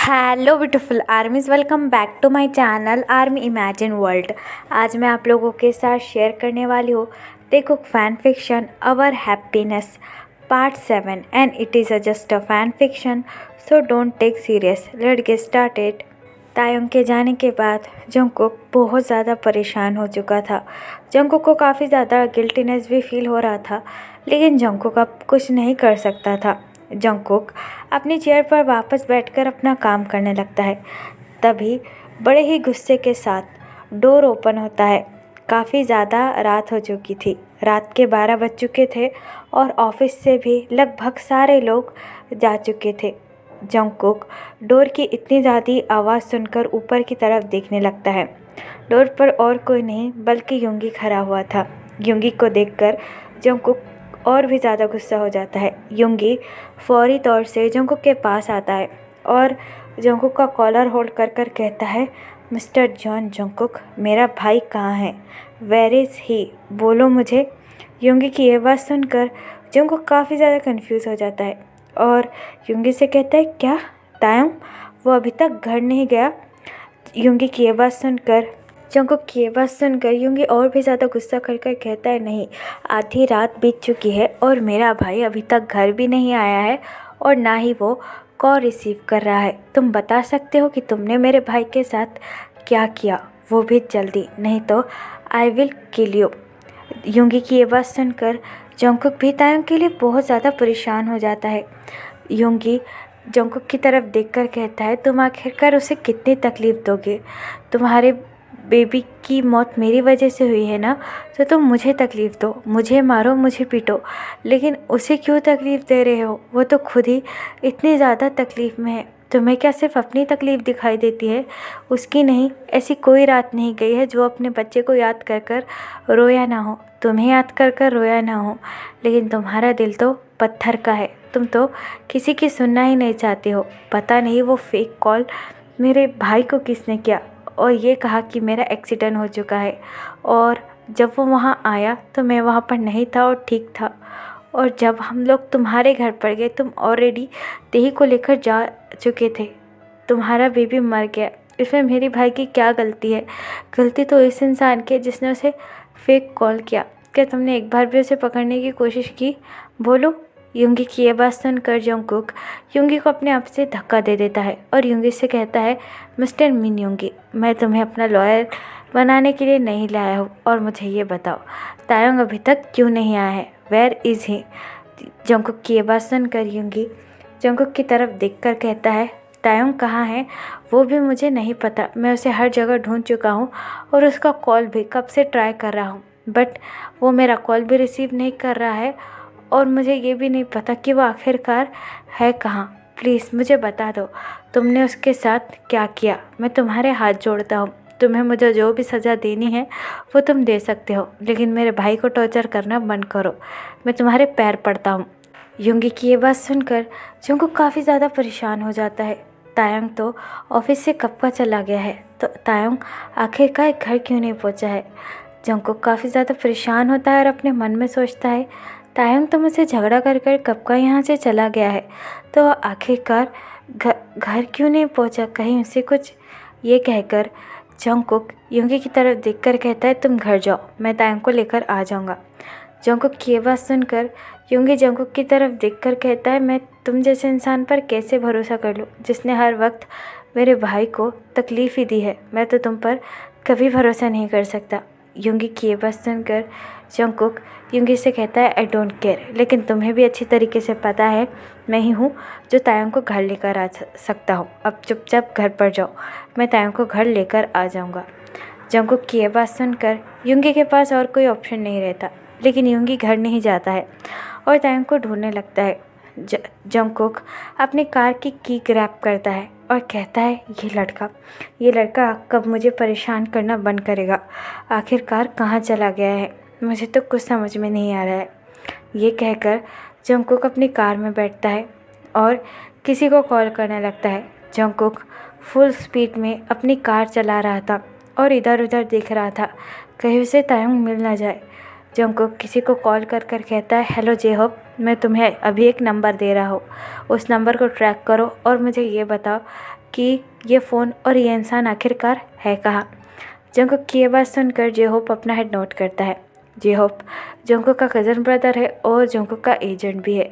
Hello beautiful armies, welcome back to my channel army imagine world. आज मैं आप लोगों के साथ शेयर करने वाली हूँ देखो fan fiction our happiness part 7 and it is just a fan fiction so don't take serious, let's get started. Taeyong के जाने के बाद जंगकुक बहुत ज़्यादा परेशान हो चुका था। जंगकुक को काफ़ी ज़्यादा गिल्टीनेस भी फील हो रहा था, लेकिन जंगकुक अब कुछ नहीं कर सकता था। जंगकुक अपनी चेयर पर वापस बैठकर अपना काम करने लगता है। तभी बड़े ही गुस्से के साथ डोर ओपन होता है। काफ़ी ज़्यादा रात हो चुकी थी, रात के 12 बज चुके थे और ऑफिस से भी लगभग सारे लोग जा चुके थे। जंगकुक डोर की इतनी ज़्यादा आवाज़ सुनकर ऊपर की तरफ देखने लगता है। डोर पर और कोई नहीं बल्कि युंगी खड़ा हुआ था। युंगी को देखकर जंगकुक और भी ज़्यादा गुस्सा हो जाता है। युंगी फौरी तौर से जंगकुक के पास आता है और जंगकुक का कॉलर होल्ड कर कर कहता है, मिस्टर जॉन जंगकुक, मेरा भाई कहाँ है? वेयर इज़ ही? बोलो मुझे। युंगी की ये बात सुनकर जंगकुक काफ़ी ज़्यादा कंफ्यूज हो जाता है और युंगी से कहता है, क्या तायंग वो अभी तक घर नहीं गया? युंगी की ये बात सुनकर युंगी और भी ज़्यादा गुस्सा कर कर कहता है, नहीं, आधी रात बीत चुकी है और मेरा भाई अभी तक घर भी नहीं आया है और ना ही वो कॉल रिसीव कर रहा है। तुम बता सकते हो कि तुमने मेरे भाई के साथ क्या किया, वो भी जल्दी, नहीं तो आई विल किल यू। युंगी की ये बात सुनकर जंगकुक भी तायंग के लिए बहुत ज़्यादा परेशान हो जाता है। युंगी जंगकुक की तरफ देखकर कहता है, तुम आखिरकार उसे कितनी तकलीफ़ दोगे? तुम्हारे बेबी की मौत मेरी वजह से हुई है ना, तो तुम मुझे तकलीफ़ दो, मुझे मारो, मुझे पीटो, लेकिन उसे क्यों तकलीफ़ दे रहे हो? वो तो खुद ही इतनी ज़्यादा तकलीफ़ में है। तुम्हें क्या सिर्फ अपनी तकलीफ़ दिखाई देती है, उसकी नहीं? ऐसी कोई रात नहीं गई है जो अपने बच्चे को याद कर कर रोया ना हो, तुम्हें याद कर कर रोया ना हो, लेकिन तुम्हारा दिल तो पत्थर का है। तुम तो किसी की सुनना ही नहीं चाहते हो। पता नहीं वो फेक कॉल मेरे भाई को किसने किया और ये कहा कि मेरा एक्सीडेंट हो चुका है, और जब वो वहाँ आया तो मैं वहाँ पर नहीं था और ठीक था, और जब हम लोग तुम्हारे घर पर गए तुम ऑलरेडी देही को लेकर जा चुके थे। तुम्हारा बेबी मर गया, इसमें मेरे भाई की क्या गलती है? गलती तो इस इंसान की है जिसने उसे फेक कॉल किया। क्या तुमने एक बार भी उसे पकड़ने की कोशिश की? बोलो। युंगी की ये बात सुनकर जंगकुक युंगी को अपने आप से धक्का दे देता है और युंगी से कहता है, मिस्टर मिन युंगी, मैं तुम्हें अपना लॉयर बनाने के लिए नहीं लाया हूँ, और मुझे ये बताओ, तायंग अभी तक क्यों नहीं आया है? Where is he? जंगकुक की ये बात सुनकर युंगी जंगकुक की तरफ देखकर कहता है, तायंग कहाँ है वो भी मुझे नहीं पता। मैं उसे हर जगह ढूंढ चुका हूँ और उसका कॉल भी कब से ट्राई कर रहा हूँ, बट वो मेरा कॉल भी रिसीव नहीं कर रहा है और मुझे ये भी नहीं पता कि वो आखिरकार है कहाँ। प्लीज़ मुझे बता दो, तुमने उसके साथ क्या किया? मैं तुम्हारे हाथ जोड़ता हूँ, तुम्हें मुझे जो भी सज़ा देनी है वो तुम दे सकते हो, लेकिन मेरे भाई को टॉर्चर करना बंद करो। मैं तुम्हारे पैर पड़ता हूँ। युंगी की ये बात सुनकर जंगकुक काफ़ी ज़्यादा परेशान हो जाता है। तायंग तो ऑफिस से कब का चला गया है, तो तायंग आखिरकार घर क्यों नहीं पहुंचा है? जंगकुक काफ़ी ज़्यादा परेशान होता है और अपने मन में सोचता है, तायंग तो मुझसे झगड़ा कर कर कब का यहाँ से चला गया है, तो आखिरकार घर क्यों नहीं पहुँचा? कहीं उसे कुछ। ये कहकर जंगकुक युंगी की तरफ देखकर कहता है, तुम घर जाओ, मैं तायंग को लेकर आ जाऊँगा। जंगकुक की ये बात सुनकर युंगी जंगकुक की तरफ देखकर कहता है, मैं तुम जैसे इंसान पर कैसे भरोसा कर लूँ जिसने हर वक्त मेरे भाई को तकलीफ़ ही दी है? मैं तो तुम पर कभी भरोसा नहीं कर सकता। युंगी की ये बात सुनकर जंगकुक युंगी से कहता है, आई डोंट केयर, लेकिन तुम्हें भी अच्छी तरीके से पता है मैं ही हूँ जो तायंग को घर लेकर आ सकता हूँ। अब चुपचाप घर पर जाओ, मैं तायंग को घर लेकर आ जाऊँगा। जंगकुक की ये बात सुनकर युंगी के पास और कोई ऑप्शन नहीं रहता, लेकिन युंगी घर नहीं जाता है और तायंग को ढूंढने लगता है। जंगकुक अपनी कार की ग्रैब करता है और कहता है, ये लड़का कब मुझे परेशान करना बंद करेगा? आखिरकार कहाँ चला गया है? मुझे तो कुछ समझ में नहीं आ रहा है। ये कहकर जंगकुक अपनी कार में बैठता है और किसी को कॉल करने लगता है। जंगकुक फुल स्पीड में अपनी कार चला रहा था और इधर उधर देख रहा था कहीं उसे तायंग मिल ना जाए। जंगकुक किसी को कॉल कर कर कहता है, हेलो जेहोब, मैं तुम्हें अभी एक नंबर दे रहा हूँ, उस नंबर को ट्रैक करो और मुझे ये बताओ कि ये फ़ोन और ये इंसान आखिरकार है कहाँ। जंगकुक की ये बात सुनकर जे होप अपना हेड नोट करता है। जे होप जंगकुक का कज़न ब्रदर है और जंगकुक का एजेंट भी है।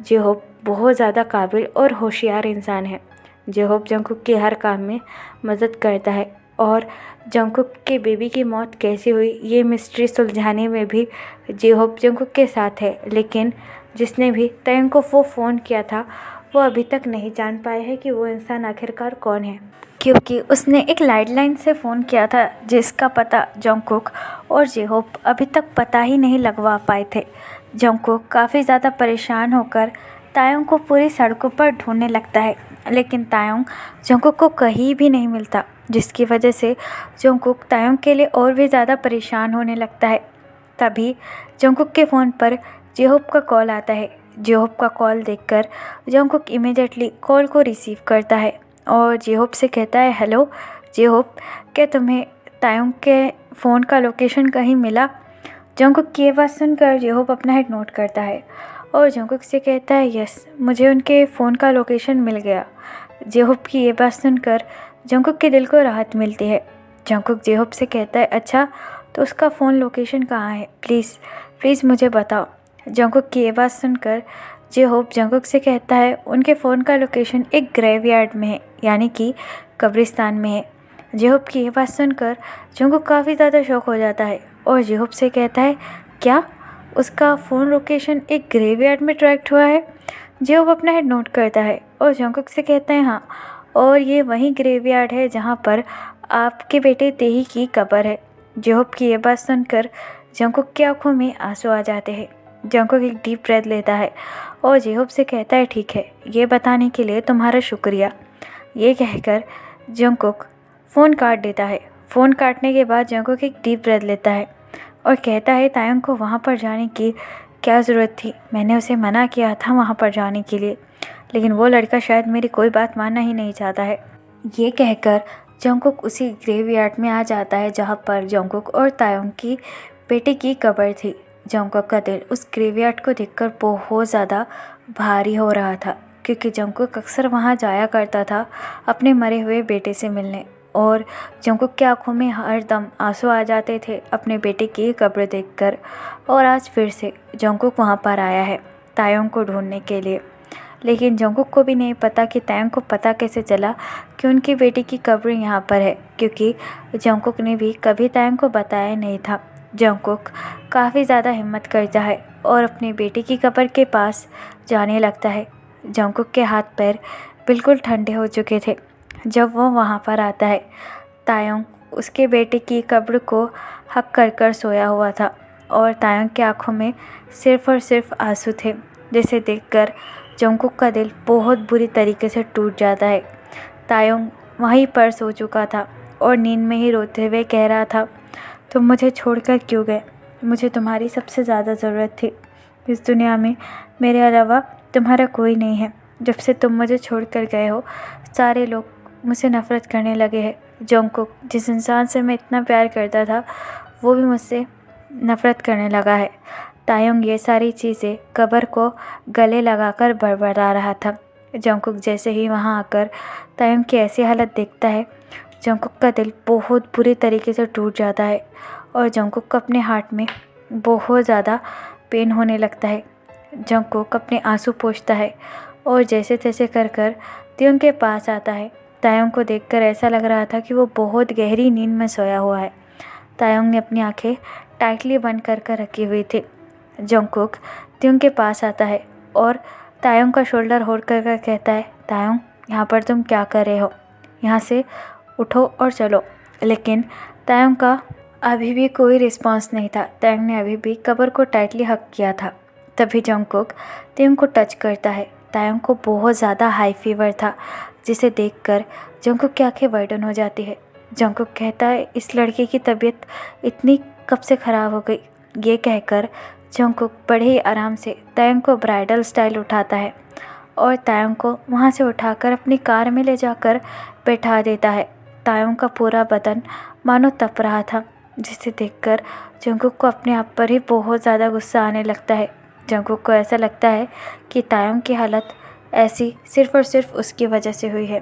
जे होप बहुत ज़्यादा काबिल और होशियार इंसान है। जे होप जंगकुक के हर काम में मदद करता है और जंगकुक के बेबी की मौत कैसे हुई ये मिस्ट्री सुलझाने में भी जे होप जंगकुक के साथ है। लेकिन जिसने भी तायंग को वो फ़ोन किया था वो अभी तक नहीं जान पाया है कि वो इंसान आखिरकार कौन है, क्योंकि उसने एक लाइडलाइन से फ़ोन किया था जिसका पता जंगकुक और जे होप अभी तक पता ही नहीं लगवा पाए थे। जंगकुक काफ़ी ज़्यादा परेशान होकर तायंग को पूरी सड़कों पर ढूंढने लगता है, लेकिन तायंग जंगकुक को कहीं भी नहीं मिलता, जिसकी वजह से जंगकुक तायंग के लिए और भी ज़्यादा परेशान होने लगता है। तभी जंगकुक के फ़ोन पर जेहोप का कॉल आता है। जेहोप का कॉल देखकर जंगकुक इमीडिएटली कॉल को रिसीव करता है और जेहोप से कहता है, हेलो जेहोप, क्या तुम्हें तायंग के फ़ोन का लोकेशन कहीं मिला? जंगकुक की ये बात सुनकर जेहोप अपना हेड नोट करता है और जंगकुक से कहता है, यस, मुझे उनके फ़ोन का लोकेशन मिल गया। जेहोप की ये बात सुनकर जंगकुक के दिल को राहत मिलती है। जंगकुक जेहोप से कहता है, अच्छा तो उसका फ़ोन लोकेशन कहाँ है, प्लीज़ मुझे बताओ। जंगकुक की ये बात सुनकर जेहोप जंगकुक से कहता है, उनके फ़ोन का लोकेशन एक ग्रेवयार्ड में है, यानी कि कब्रिस्तान में है। जेहोप की ये बात सुनकर जंगकुक काफ़ी ज़्यादा शॉक हो जाता है और जेहोप से कहता है, क्या उसका फ़ोन लोकेशन एक ग्रेवयार्ड में ट्रैक्ट हुआ है? जेहोप अपना हेड नोट करता है और जंगकुक से कहता है, हाँ, और ये वही ग्रेवयार्ड है जहाँ पर आपके बेटे तेही की कब्र है। जेहोप की ये बात सुनकर जंगकुक की आंखों में आंसू आ जाते हैं। जंगकुक एक डीप ब्रेथ लेता है और जेहोप से कहता है, ठीक है, ये बताने के लिए तुम्हारा शुक्रिया। ये कहकर जंगकुक फ़ोन काट देता है। फ़ोन काटने के बाद जंगकुक एक डीप ब्रेथ लेता है और कहता है, तायंग को वहाँ पर जाने की क्या ज़रूरत थी? मैंने उसे मना किया था वहाँ पर जाने के लिए, लेकिन वो लड़का शायद मेरी कोई बात मानना ही नहीं चाहता है। ये कहकर जंगकुक उसी ग्रेवयार्ड में आ जाता है जहाँ पर जंगकुक और तायंग की बेटे की कब्र थी। जंगकुक का दिल उस ग्रेवयार्ड को देखकर बहुत ज़्यादा भारी हो रहा था, क्योंकि जंगकुक अक्सर वहाँ जाया करता था अपने मरे हुए बेटे से मिलने, और जंगकुक की आंखों में हरदम आंसू आ जाते थे अपने बेटे की कब्र देखकर। और आज फिर से जंगकुक वहाँ पर आया है तायंग को ढूंढने के लिए, लेकिन जंगकुक को भी नहीं पता कि तायंग को पता कैसे चला कि उनकी बेटी की कब्र यहाँ पर है, क्योंकि जंगकुक ने भी कभी तायंग को बताया नहीं था। जंगकुक काफ़ी ज़्यादा हिम्मत करता है और अपनी बेटी की कब्र के पास जाने लगता है। जंगकुक के हाथ पैर बिल्कुल ठंडे हो चुके थे जब वो वहाँ पर आता है। तायंग उसके बेटे की कब्र को हक कर कर सोया हुआ था और तायंग की आंखों में सिर्फ और सिर्फ आंसू थे, जिसे देखकर जंगकुक का दिल बहुत बुरी तरीके से टूट जाता है। तायंग वहीं पर सो चुका था और नींद में ही रोते हुए कह रहा था, तुम मुझे छोड़कर क्यों गए? मुझे तुम्हारी सबसे ज़्यादा ज़रूरत थी। इस दुनिया में मेरे अलावा तुम्हारा कोई नहीं है। जब से तुम मुझे छोड़कर गए हो, सारे लोग मुझसे नफ़रत करने लगे हैं। जंगकुक, जिस इंसान से मैं इतना प्यार करता था, वो भी मुझसे नफ़रत करने लगा है। तायंग ये सारी चीज़ें कब्र को गले लगाकर बड़बड़ा रहा था। जंगकुक जैसे ही वहाँ आकर तायंग की ऐसी हालत देखता है, जंगकुक का दिल बहुत बुरी तरीके से टूट जाता है और जंगकुक को अपने हार्ट में बहुत ज़्यादा पेन होने लगता है। जंगकुक अपने आंसू पोंछता है और जैसे तैसे कर कर तायंग के पास आता है। तायंग को देखकर ऐसा लग रहा था कि वो बहुत गहरी नींद में सोया हुआ है। तायंग ने अपनी आंखें टाइटली बंद कर कर रखी हुई थी। जंगकुक तायंग के पास आता है और तायंग का शोल्डर होल्ड कर कर कहता है, तायंग, यहाँ पर तुम क्या कर रहे हो? यहाँ से उठो और चलो। लेकिन तायंग का अभी भी कोई रिस्पांस नहीं था। तायंग ने अभी भी कब्र को टाइटली हक किया था। तभी जंगकुक तायंग को टच करता है। तायंग को बहुत ज़्यादा हाई फीवर था, जिसे देखकर जंगकुक की आंखें वाइडन हो जाती है। जंगकुक कहता है, इस लड़के की तबीयत इतनी कब से ख़राब हो गई? ये कहकर जंगकुक बड़े ही आराम से तायंग को ब्राइडल स्टाइल उठाता है और तायंग को वहाँ से उठाकर अपनी कार में ले जाकर बैठा देता है। तायंग का पूरा बदन मानो तप रहा था, जिसे देखकर जंगकुक को अपने आप पर ही बहुत ज़्यादा गुस्सा आने लगता है। जंगकुक को ऐसा लगता है कि तायोंग की हालत ऐसी सिर्फ़ और सिर्फ उसकी वजह से हुई है।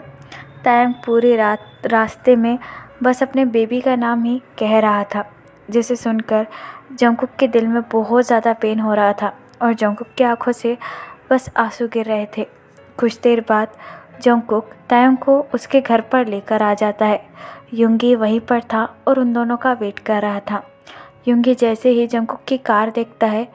तायोंग पूरी रात रास्ते में बस अपने बेबी का नाम ही कह रहा था, जिसे सुनकर जंगकुक के दिल में बहुत ज़्यादा पेन हो रहा था और जंगकुक की आंखों से बस आंसू गिर रहे थे। कुछ देर बाद जंगकुक तायोंग को उसके घर पर लेकर आ जाता है। युंगी वहीं पर था और उन दोनों का वेट कर रहा था। युंगी जैसे ही जंगकुक की कार देखता है,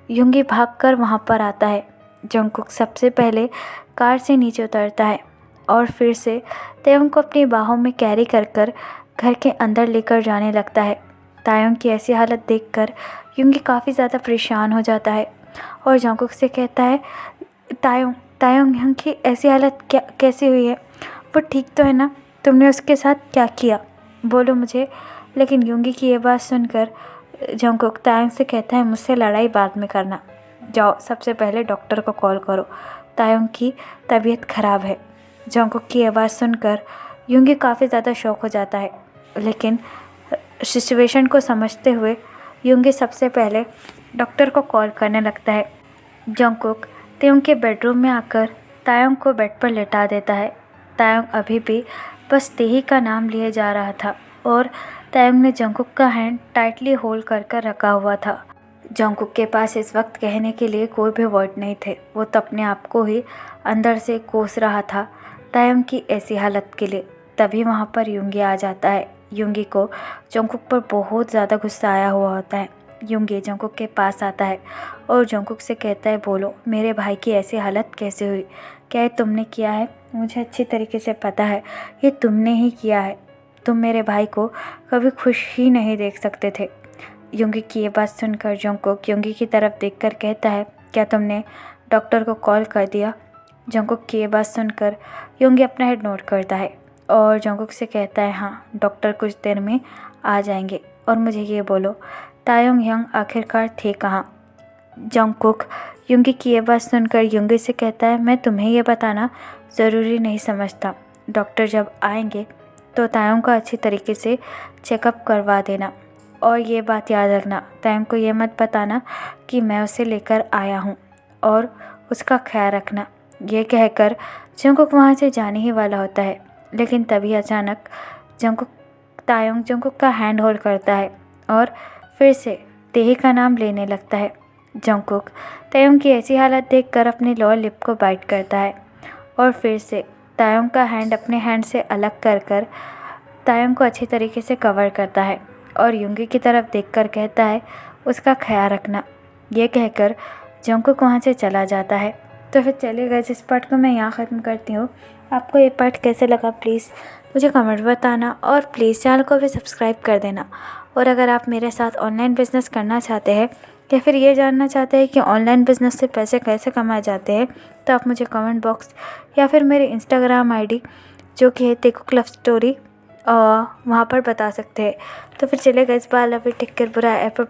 युंगी भागकर वहाँ पर आता है। जंगकुक सबसे पहले कार से नीचे उतरता है और फिर से तायोंग को अपनी बाहों में कैरी कर कर घर के अंदर लेकर जाने लगता है। तायोंग की ऐसी हालत देखकर युंगी काफ़ी ज़्यादा परेशान हो जाता है और जंगकुक से कहता है, तायोंग तायोंग यहाँ की ऐसी हालत क्या कैसी हुई है? वो ठीक तो है ना? तुमने उसके साथ क्या किया? बोलो मुझे। लेकिन युंगी की ये बात सुनकर जंगकुक तायोंग से कहता है, मुझसे लड़ाई बाद में करना। जाओ सबसे पहले डॉक्टर को कॉल करो, तायोंग की तबीयत ख़राब है। जंगकुक की आवाज़ सुनकर युंगी काफ़ी ज़्यादा शॉक हो जाता है, लेकिन सिचुएशन को समझते हुए युंगी सबसे पहले डॉक्टर को कॉल करने लगता है। जंगकुक तायोंग के बेडरूम में आकर तायोंग को बेड पर लेटा देता है। तायोंग अभी भी बस तेही का नाम लिए जा रहा था और तायोंग ने जंगकुक का हैंड टाइटली होल्ड कर कर रखा हुआ था। जंगकुक के पास इस वक्त कहने के लिए कोई भी वर्ड नहीं थे। वो तो अपने आप को ही अंदर से कोस रहा था तायोंग की ऐसी हालत के लिए। तभी वहाँ पर युंगी आ जाता है। युंगी को जंगकुक पर बहुत ज़्यादा गुस्सा आया हुआ होता है। युंगी जंगकुक के पास आता है और जंगकुक से कहता है, बोलो मेरे भाई की ऐसी हालत कैसे हुई? क्या ये तुमने किया है? मुझे अच्छी तरीके से पता है ये तुमने ही किया है। तुम मेरे भाई को कभी खुश ही नहीं देख सकते थे। युंगी की ये बात सुनकर जंगकुक युंगी की तरफ देखकर कहता है, क्या तुमने डॉक्टर को कॉल कर दिया? जंगकुक की ये बात सुनकर युंगी अपना हेड नोट करता है और जंगकुक से कहता है, हाँ डॉक्टर कुछ देर में आ जाएंगे। और मुझे ये बोलो, तायोंग यंग आखिरकार थे कहाँ? जंगकुक युंगी की ये बात सुनकर युंगी से कहता है, मैं तुम्हें ये बताना ज़रूरी नहीं समझता। डॉक्टर जब आएंगे तो तायोंग का अच्छी तरीके से चेकअप करवा देना और ये बात याद रखना, तायोंग को ये मत बताना कि मैं उसे लेकर आया हूँ और उसका ख्याल रखना। ये कहकर जंगकुक वहाँ से जाने ही वाला होता है, लेकिन तभी अचानक तायोंग जंगकुक का हैंड होल्ड करता है और फिर से तेही का नाम लेने लगता है। जंगकुक तायोंग की ऐसी हालत देखकर अपनी लोअर लिप को बाइट करता है और फिर से तायोंग का हैंड अपने हैंड से अलग कर कर तायोंग को अच्छी तरीके से कवर करता है और युंगी की तरफ देखकर कहता है, उसका ख्याल रखना। ये कहकर जंगकुक वहाँ से चला जाता है। तो फिर चलिएगा, इस पार्ट को मैं यहाँ ख़त्म करती हूँ। आपको ये पार्ट कैसे लगा प्लीज़ मुझे कमेंट बताना और प्लीज़ चैनल को भी सब्सक्राइब कर देना। और अगर आप मेरे साथ ऑनलाइन बिज़नेस करना चाहते हैं या फिर ये जानना चाहते हैं कि ऑनलाइन बिज़नेस से पैसे कैसे कमाए जाते हैं, तो आप मुझे कमेंट बॉक्स या फिर मेरे इंस्टाग्राम आईडी जो कि है तेकुक लव स्टोरी वहाँ पर बता सकते हैं। तो फिर चलेगा, इस बार लव यू, टेक केयर, बुरा एप्पल।